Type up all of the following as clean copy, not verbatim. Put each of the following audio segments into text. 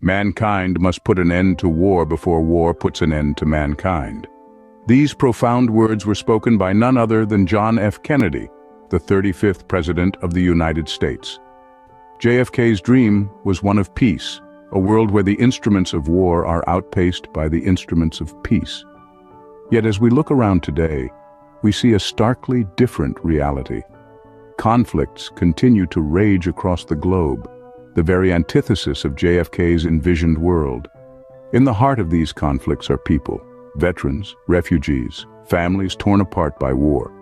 Mankind must put an end to war before war puts an end to mankind. These profound words were spoken by none other than John F. Kennedy, the 35th President of the United States. JFK's dream was one of peace, a world where the instruments of war are outpaced by the instruments of peace. Yet as we look around today, we see a starkly different reality. Conflicts continue to rage across the globe, the very antithesis of JFK's envisioned world. In the heart of these conflicts are people, veterans, refugees, families torn apart by war.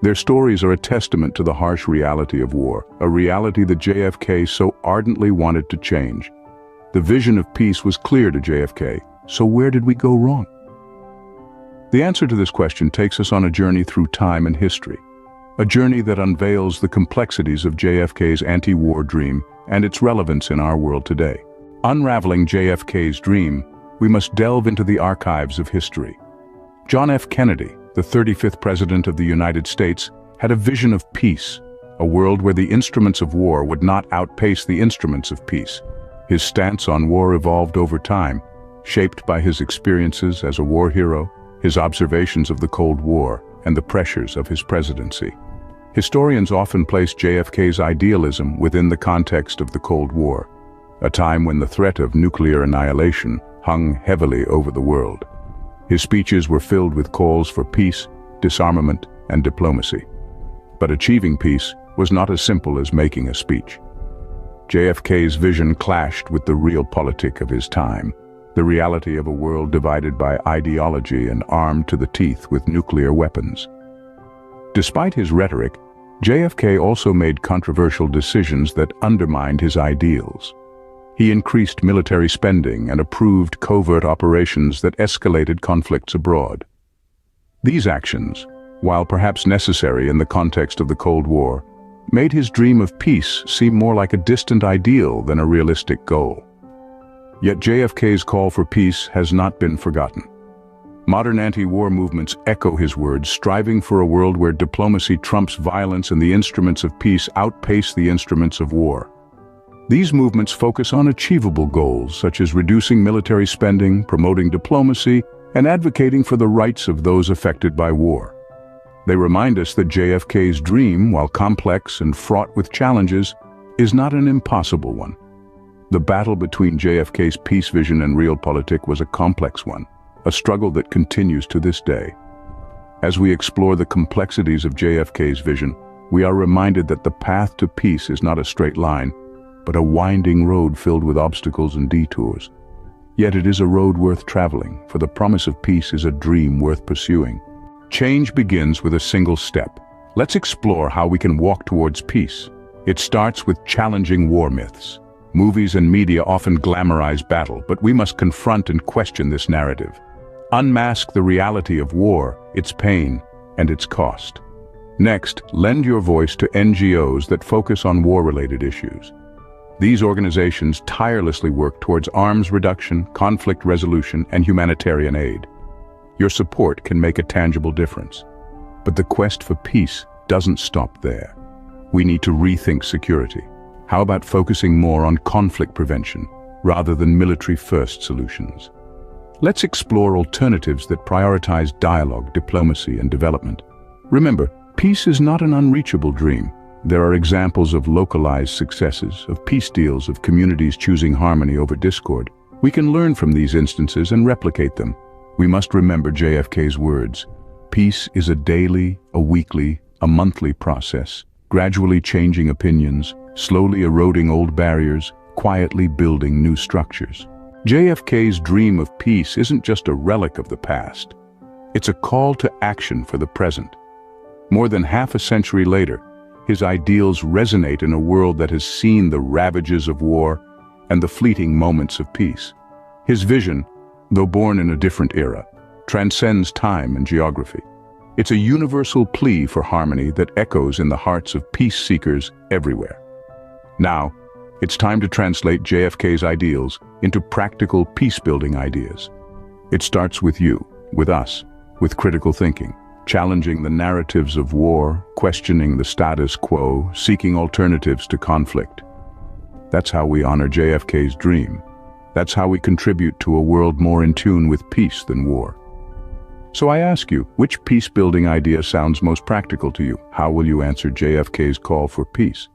Their stories are a testament to the harsh reality of war, a reality that JFK so ardently wanted to change. The vision of peace was clear to JFK, so where did we go wrong? The answer to this question takes us on a journey through time and history, a journey that unveils the complexities of JFK's anti-war dream and its relevance in our world today. Unraveling JFK's dream, we must delve into the archives of history. John F. Kennedy, the 35th President of the United States, had a vision of peace, a world where the instruments of war would not outpace the instruments of peace. His stance on war evolved over time, shaped by his experiences as a war hero, his observations of the Cold War, and the pressures of his presidency. Historians often place JFK's idealism within the context of the Cold War, a time when the threat of nuclear annihilation hung heavily over the world. His speeches were filled with calls for peace, disarmament, and diplomacy. But achieving peace was not as simple as making a speech. JFK's vision clashed with the realpolitik of his time, the reality of a world divided by ideology and armed to the teeth with nuclear weapons. Despite his rhetoric, JFK also made controversial decisions that undermined his ideals. He increased military spending and approved covert operations that escalated conflicts abroad. These actions, while perhaps necessary in the context of the Cold War, made his dream of peace seem more like a distant ideal than a realistic goal. Yet JFK's call for peace has not been forgotten. Modern anti-war movements echo his words, striving for a world where diplomacy trumps violence and the instruments of peace outpace the instruments of war. These movements focus on achievable goals, such as reducing military spending, promoting diplomacy, and advocating for the rights of those affected by war. They remind us that JFK's dream, while complex and fraught with challenges, is not an impossible one. The battle between JFK's peace vision and realpolitik was a complex one, a struggle that continues to this day. As we explore the complexities of JFK's vision, we are reminded that the path to peace is not a straight line, but a winding road filled with obstacles and detours. Yet it is a road worth traveling, for the promise of peace is a dream worth pursuing. Change begins with a single step. Let's explore how we can walk towards peace. It starts with challenging war myths. Movies and media often glamorize battle, but we must confront and question this narrative. Unmask the reality of war, its pain, and its cost. Next, lend your voice to NGOs that focus on war-related issues. These organizations tirelessly work towards arms reduction, conflict resolution, and humanitarian aid. Your support can make a tangible difference. But the quest for peace doesn't stop there. We need to rethink security. How about focusing more on conflict prevention, rather than military-first solutions? Let's explore alternatives that prioritize dialogue, diplomacy, and development. Remember, peace is not an unreachable dream. There are examples of localized successes, of peace deals, of communities choosing harmony over discord. We can learn from these instances and replicate them. We must remember JFK's words. Peace is a daily, a weekly, a monthly process, gradually changing opinions, slowly eroding old barriers, quietly building new structures. JFK's dream of peace isn't just a relic of the past. It's a call to action for the present. More than half a century later, his ideals resonate in a world that has seen the ravages of war and the fleeting moments of peace. His vision, though born in a different era, transcends time and geography. It's a universal plea for harmony that echoes in the hearts of peace seekers everywhere. Now, it's time to translate JFK's ideals into practical peace-building ideas. It starts with you, with us, with critical thinking, challenging the narratives of war, questioning the status quo, seeking alternatives to conflict. That's how we honor JFK's dream, That's how we contribute to a world more in tune with peace than war. So I ask you, which peace-building idea sounds most practical to you? How will you answer JFK's call for peace?